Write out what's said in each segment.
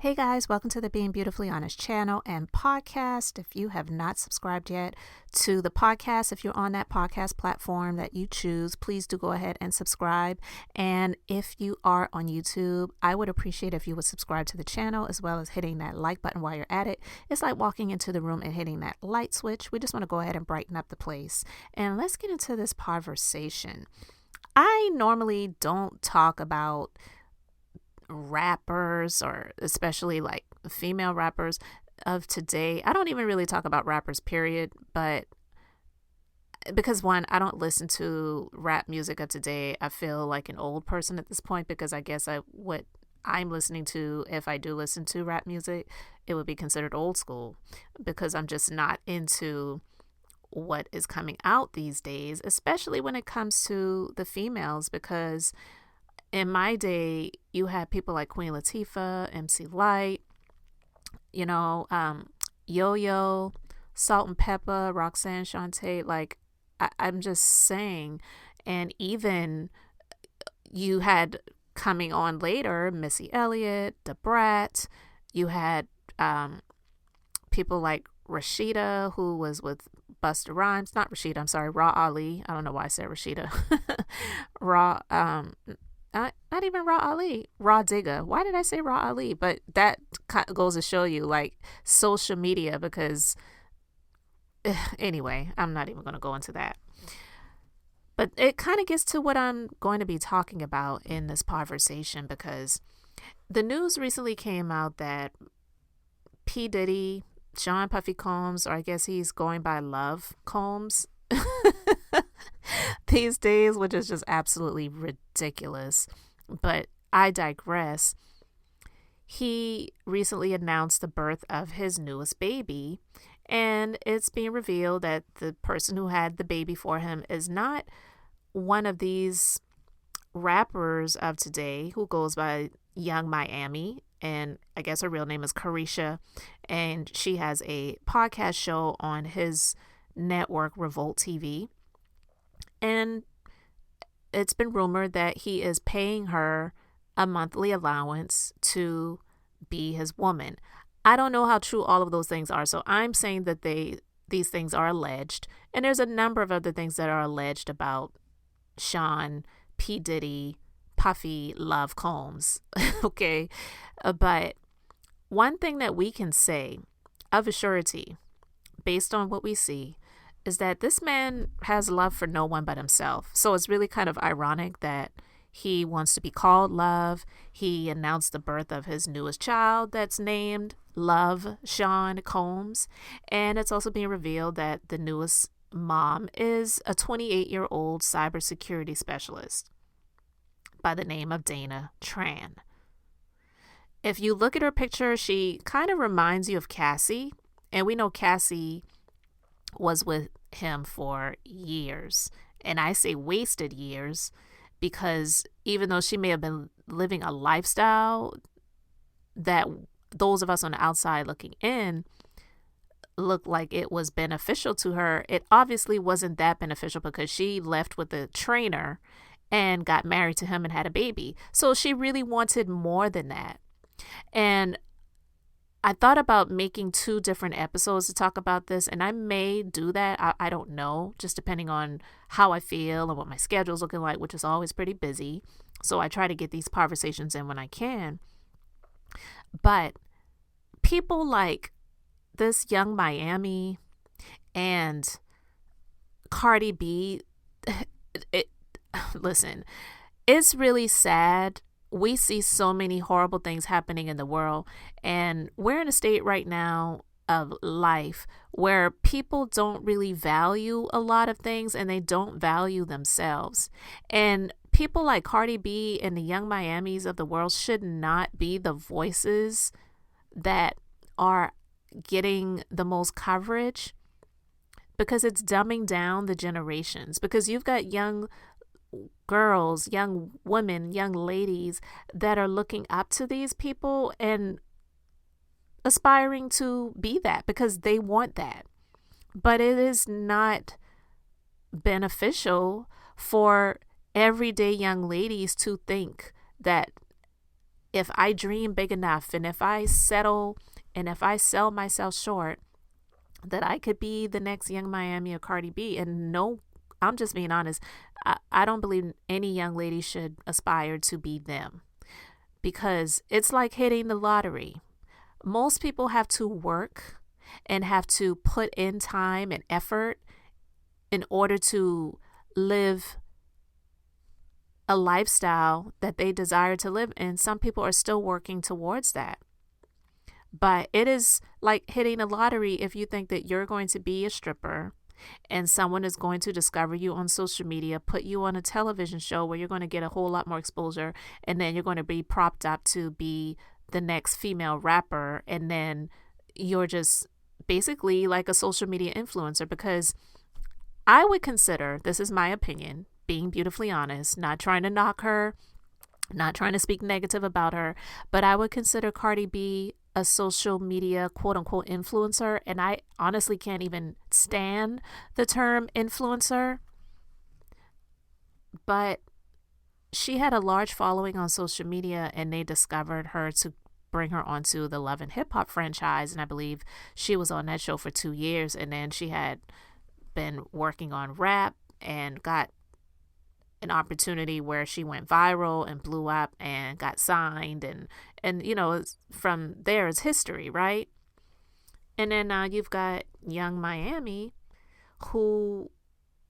Hey guys, welcome to the Being Beautifully Honest channel and podcast. If you have not subscribed yet to the podcast, if you're on that podcast platform that you choose, please do go ahead and subscribe. And if you are on YouTube, I would appreciate if you would subscribe to the channel as well as hitting that like button while you're at it. It's like walking into the room and hitting that light switch. We just want to go ahead and brighten up the place. And let's get into this conversation. I normally don't talk about rappers, or especially like female rappers of today. I don't even really talk about rappers, period. But because one, I don't listen to rap music of today. I feel like an old person at this point because I guess what I'm listening to, if I do listen to rap music, it would be considered old school because I'm just not into what is coming out these days, especially when it comes to the females, because in my day, you had people like Queen Latifah, MC Lyte, Yo-Yo, Salt and Pepper, Roxanne Shante. Like, I'm just saying. And even you had coming on later, Missy Elliott, Da Brat. You had people like Rashida, who was with Busta Rhymes. Not Rashida, I'm sorry, Raw Ali. I don't know why I said Rashida. Not even Raw Ali, Raw Digga. Why did I say Raw Ali? But that goes to show you like social media, because anyway, I'm not even going to go into that. But it kind of gets to what I'm going to be talking about in this conversation, because the news recently came out that P. Diddy, Sean Puffy Combs, or I guess he's going by Love Combs, these days, which is just absolutely ridiculous. But I digress. He recently announced the birth of his newest baby, and it's being revealed that the person who had the baby for him is not one of these rappers of today who goes by Yungmiami, and I guess her real name is Carisha, and she has a podcast show on his network, Revolt TV. And it's been rumored that he is paying her a monthly allowance to be his woman. I don't know how true all of those things are, so I'm saying that these things are alleged. And there's a number of other things that are alleged about Sean, P. Diddy, Puffy, Love Combs. Okay. But one thing that we can say of a surety, based on what we see, is that this man has love for no one but himself. So it's really kind of ironic that he wants to be called Love. He announced the birth of his newest child that's named Love Sean Combs. And it's also being revealed that the newest mom is a 28-year-old cybersecurity specialist by the name of Dana Tran. If you look at her picture, she kind of reminds you of Cassie. And we know Cassie was with him for years, and I say wasted years, because even though she may have been living a lifestyle that those of us on the outside looking in looked like it was beneficial to her, it obviously wasn't that beneficial, because she left with a trainer and got married to him and had a baby. So she really wanted more than that. And I thought about making 2 different episodes to talk about this, and I may do that. I don't know, just depending on how I feel and what my schedule's looking like, which is always pretty busy. So I try to get these conversations in when I can. But people like this Yungmiami and Cardi B, listen, it's really sad. We see so many horrible things happening in the world, and we're in a state right now of life where people don't really value a lot of things, and they don't value themselves. And people like Cardi B and the Yungmiamis of the world should not be the voices that are getting the most coverage, because it's dumbing down the generations. Because you've got young girls, young women, young ladies that are looking up to these people and aspiring to be that because they want that. But it is not beneficial for everyday young ladies to think that if I dream big enough and if I settle and if I sell myself short, that I could be the next Young Miami or Cardi B. And no, I'm just being honest. I don't believe any young lady should aspire to be them, because it's like hitting the lottery. Most people have to work and have to put in time and effort in order to live a lifestyle that they desire to live. And some people are still working towards that. But it is like hitting a lottery if you think that you're going to be a stripper and someone is going to discover you on social media, put you on a television show where you're going to get a whole lot more exposure, and then you're going to be propped up to be the next female rapper, and then you're just basically like a social media influencer. Because I would consider, this is my opinion, being beautifully honest, not trying to knock her, not trying to speak negative about her, but I would consider Cardi B a social media quote unquote influencer. And I honestly can't even stand the term influencer. But she had a large following on social media, and they discovered her to bring her onto the Love and Hip Hop franchise. And I believe she was on that show for 2 years. And then she had been working on rap and got an opportunity where she went viral and blew up and got signed, and you know, from there is history, right? And then you've got Young Miami, who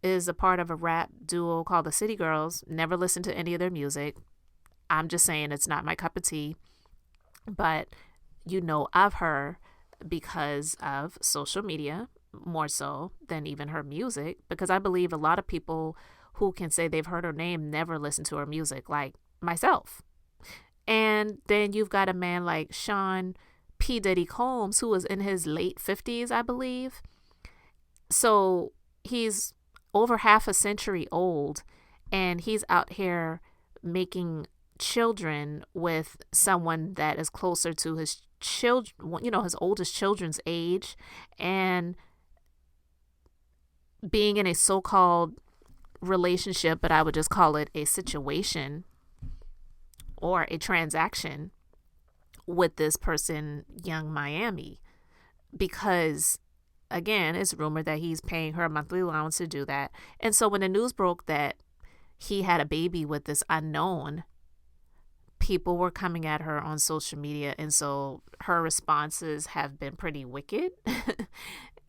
is a part of a rap duo called the City Girls. Never listened to any of their music. I'm just saying it's not my cup of tea, but you know of her because of social media more so than even her music, because I believe a lot of people who can say they've heard her name never listen to her music, like myself. And then you've got a man like Sean P. Combs, who was in his late 50s, I believe. So he's over half a century old, and he's out here making children with someone that is closer to his children, you know, his oldest children's age, and being in a so-called relationship, but I would just call it a situation or a transaction with this person, Young Miami, because again, it's rumored that he's paying her a monthly allowance to do that. And so when the news broke that he had a baby with this unknown, people were coming at her on social media, and so her responses have been pretty wicked.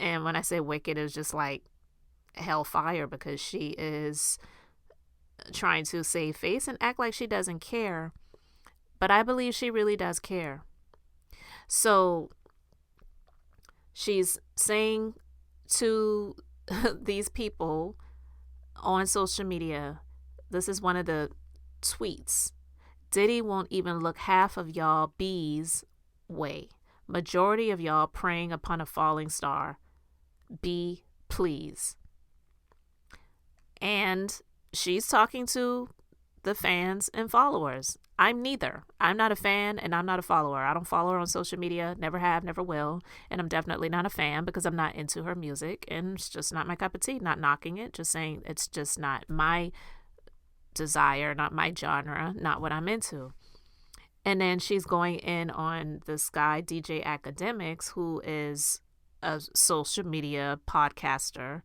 And when I say wicked, it's just like hellfire, because she is trying to save face and act like she doesn't care, but I believe she really does care. So she's saying to these people on social media, this is one of the tweets: Diddy won't even look half of y'all bees way. Majority of y'all preying upon a falling star. Be please. And she's talking to the fans and followers. I'm neither. I'm not a fan and I'm not a follower. I don't follow her on social media, never have, never will. And I'm definitely not a fan because I'm not into her music, and it's just not my cup of tea. Not knocking it, just saying it's just not my desire, not my genre, not what I'm into. And then she's going in on this guy, DJ Academics, who is a social media podcaster.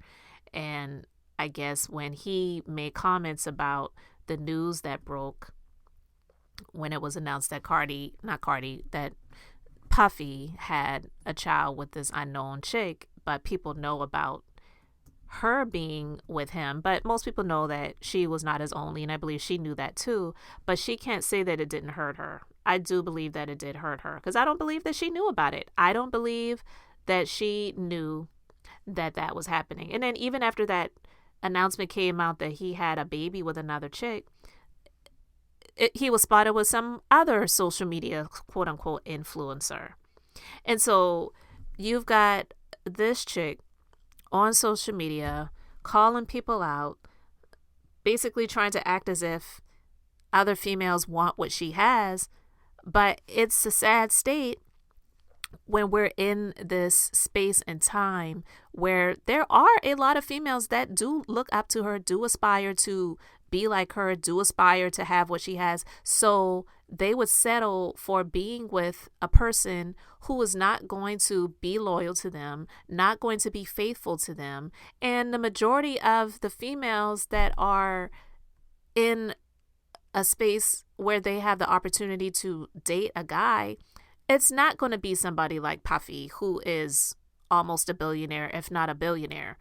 And I guess when he made comments about the news that broke when it was announced that that Puffy had a child with this unknown chick, but people know about her being with him, but most people know that she was not his only, and I believe she knew that too, but she can't say that it didn't hurt her. I do believe that it did hurt her, because I don't believe that she knew about it. I don't believe that she knew that that was happening. And then even after that announcement came out that he had a baby with another chick, he was spotted with some other social media quote unquote influencer. And so you've got this chick on social media calling people out, basically trying to act as if other females want what she has. But it's a sad state when we're in this space and time where there are a lot of females that do look up to her, do aspire to be like her, do aspire to have what she has. So they would settle for being with a person who is not going to be loyal to them, not going to be faithful to them. And the majority of the females that are in a space where they have the opportunity to date a guy, it's not going to be somebody like Puffy, who is almost a billionaire, if not a billionaire.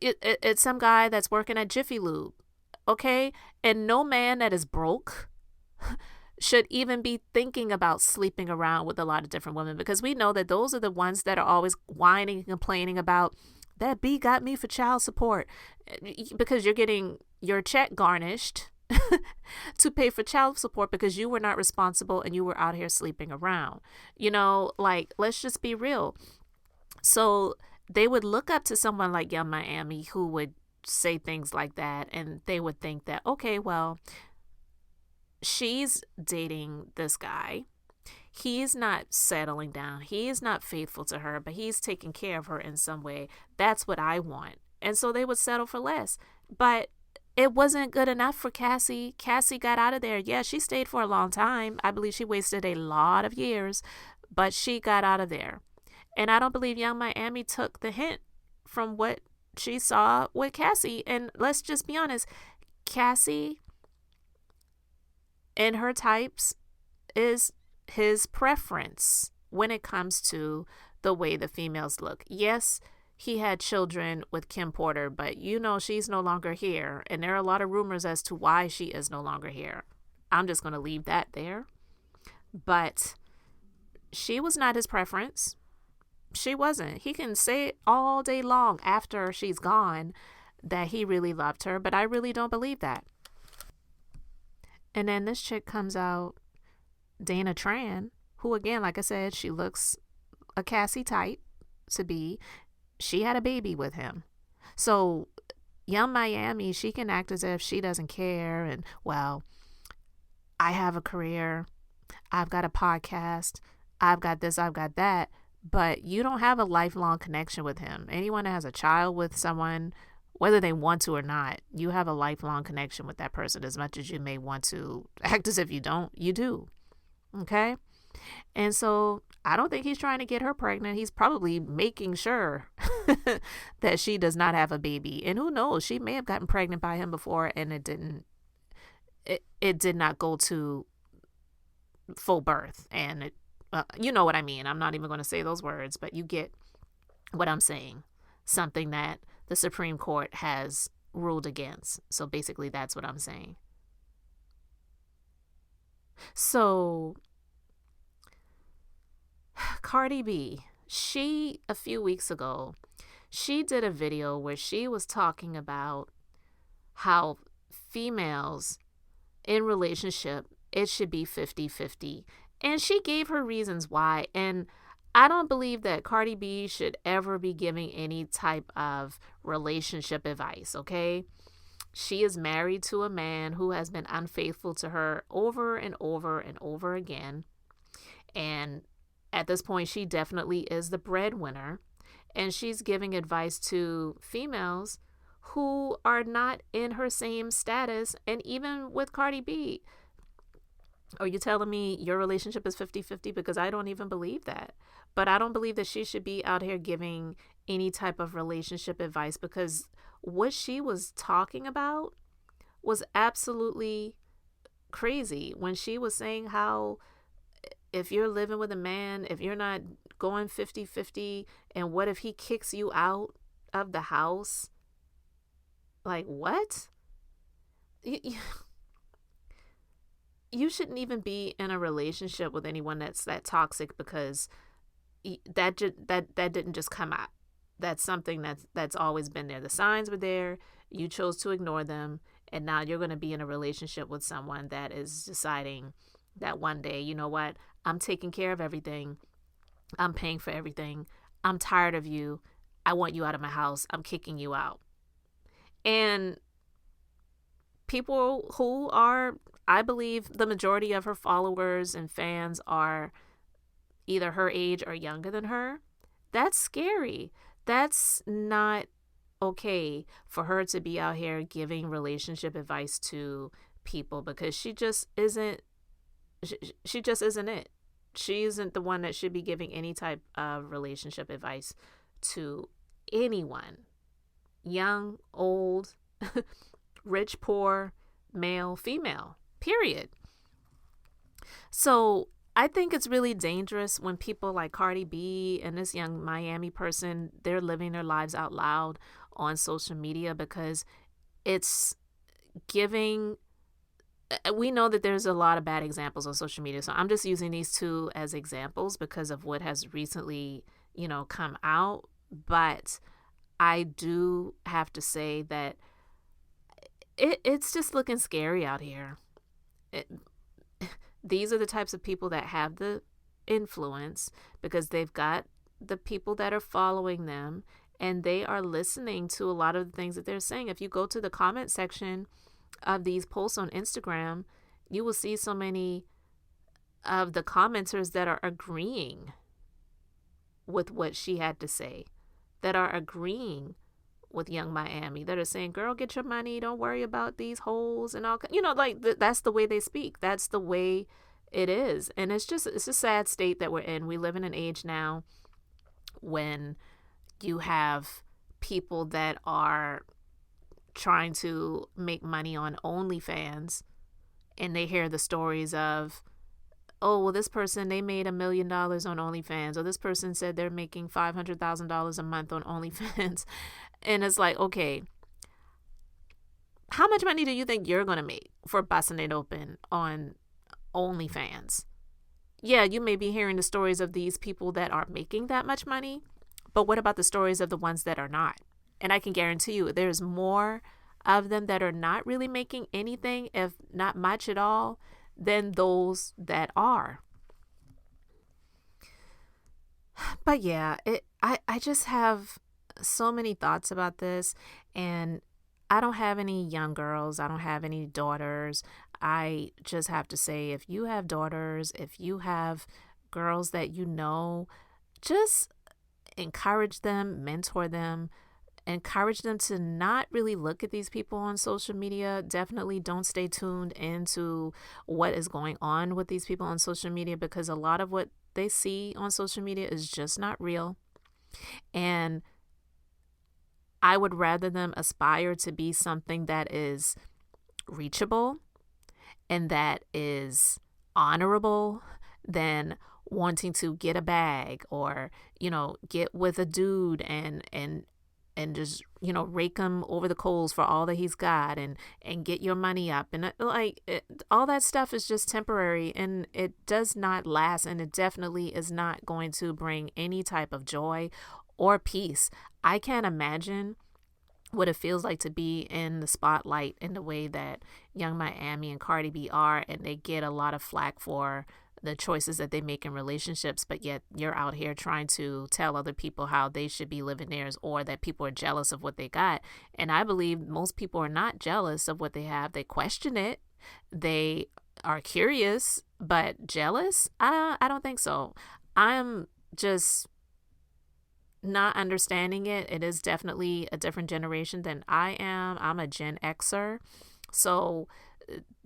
It's some guy that's working at Jiffy Lube, okay? And no man that is broke should even be thinking about sleeping around with a lot of different women, because we know that those are the ones that are always whining and complaining about, that B got me for child support, because you're getting your check garnished to pay for child support because you were not responsible and you were out here sleeping around. Like, let's just be real. So they would look up to someone like Yungmiami, who would say things like that, and they would think that, okay, well, she's dating this guy. He's not settling down. He is not faithful to her, but he's taking care of her in some way. That's what I want. And so they would settle for less. But it wasn't good enough for Cassie. Cassie got out of there. Yeah, she stayed for a long time. I believe she wasted a lot of years, but she got out of there. And I don't believe Yungmiami took the hint from what she saw with Cassie. And let's just be honest, Cassie and her types is his preference when it comes to the way the females look. Yes, he had children with Kim Porter, but she's no longer here. And there are a lot of rumors as to why she is no longer here. I'm just going to leave that there. But she was not his preference. She wasn't. He can say it all day long after she's gone that he really loved her, but I really don't believe that. And then this chick comes out, Dana Tran, who, again, like I said, she looks a Cassie type to be. She had a baby with him. So Yungmiami, she can act as if she doesn't care. And, well, I have a career. I've got a podcast. I've got this. I've got that. But you don't have a lifelong connection with him. Anyone that has a child with someone, whether they want to or not, you have a lifelong connection with that person. As much as you may want to act as if you don't, you do. Okay? And so I don't think he's trying to get her pregnant. He's probably making sure that she does not have a baby. And who knows? She may have gotten pregnant by him before and it did not go to full birth. And you know what I mean. I'm not even going to say those words, but you get what I'm saying. Something that the Supreme Court has ruled against. So basically that's what I'm saying. So Cardi B, a few weeks ago, she did a video where she was talking about how females in relationship, it should be 50-50. And she gave her reasons why. And I don't believe that Cardi B should ever be giving any type of relationship advice, okay? She is married to a man who has been unfaithful to her over and over and over again. And at this point, she definitely is the breadwinner. And she's giving advice to females who are not in her same status. And even with Cardi B, are you telling me your relationship is 50-50? Because I don't even believe that. But I don't believe that she should be out here giving any type of relationship advice, because what she was talking about was absolutely crazy when she was saying how if you're living with a man, if you're not going 50-50, and what if he kicks you out of the house? Like, what? You shouldn't even be in a relationship with anyone that's that toxic, because that didn't just come out. That's something that's always been there. The signs were there. You chose to ignore them, and now you're going to be in a relationship with someone that is deciding that one day, you know what? I'm taking care of everything. I'm paying for everything. I'm tired of you. I want you out of my house. I'm kicking you out. And people who are, I believe the majority of her followers and fans are either her age or younger than her. That's scary. That's not okay for her to be out here giving relationship advice to people, because she just isn't it. She isn't the one that should be giving any type of relationship advice to anyone, young, old, rich, poor, male, female, period. So I think it's really dangerous when people like Cardi B and this Yungmiami person, they're living their lives out loud on social media, because it's giving, we know that there's a lot of bad examples on social media. So I'm just using these two as examples because of what has recently, come out. But I do have to say that it's just looking scary out here. These are the types of people that have the influence, because they've got the people that are following them, and they are listening to a lot of the things that they're saying. If you go to the comment section of these posts on Instagram, you will see so many of the commenters that are agreeing with what she had to say, that are agreeing with Yungmiami, that are saying, girl, get your money, don't worry about these hoes and all, that's the way they speak. That's the way it is. And it's a sad state that we're in. We live in an age now when you have people that are trying to make money on OnlyFans, and they hear the stories of, oh, well, this person, they made $1 million on OnlyFans, or this person said they're making $500,000 a month on OnlyFans. And it's like, okay, how much money do you think you're going to make for busting it open on OnlyFans? Yeah, you may be hearing the stories of these people that are making that much money, but what about the stories of the ones that are not? And I can guarantee you there's more of them that are not really making anything, if not much at all, than those that are. But yeah, I just have so many thoughts about this, and I don't have any young girls. I don't have any daughters. I just have to say, if you have daughters, if you have girls that just encourage them, mentor them, encourage them to not really look at these people on social media. Definitely don't stay tuned into what is going on with these people on social media, because a lot of what they see on social media is just not real. And I would rather them aspire to be something that is reachable and that is honorable than wanting to get a bag or, get with a dude and just, rake him over the coals for all that he's got and get your money up. And all that stuff is just temporary, and it does not last, and it definitely is not going to bring any type of joy or peace. I can't imagine what it feels like to be in the spotlight in the way that Yungmiami and Cardi B are, and they get a lot of flack for the choices that they make in relationships, but yet you're out here trying to tell other people how they should be living theirs, or that people are jealous of what they got. And I believe most people are not jealous of what they have. They question it. They are curious, but jealous? I don't think so. I'm just not understanding it. It is definitely a different generation than I am. I'm a Gen Xer. So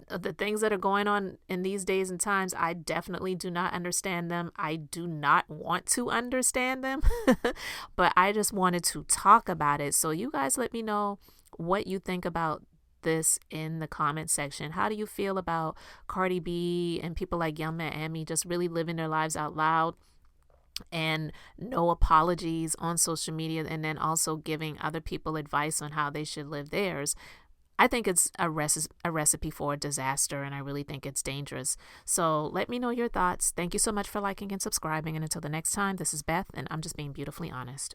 the things that are going on in these days and times, I definitely do not understand them. I do not want to understand them, but I just wanted to talk about it. So you guys let me know what you think about this in the comment section. How do you feel about Cardi B and people like Yungmiami just really living their lives out loud and no apologies on social media, and then also giving other people advice on how they should live theirs? I think it's a recipe for a disaster, and I really think it's dangerous. So let me know your thoughts. Thank you so much for liking and subscribing. And until the next time, this is Beth, and I'm just being beautifully honest.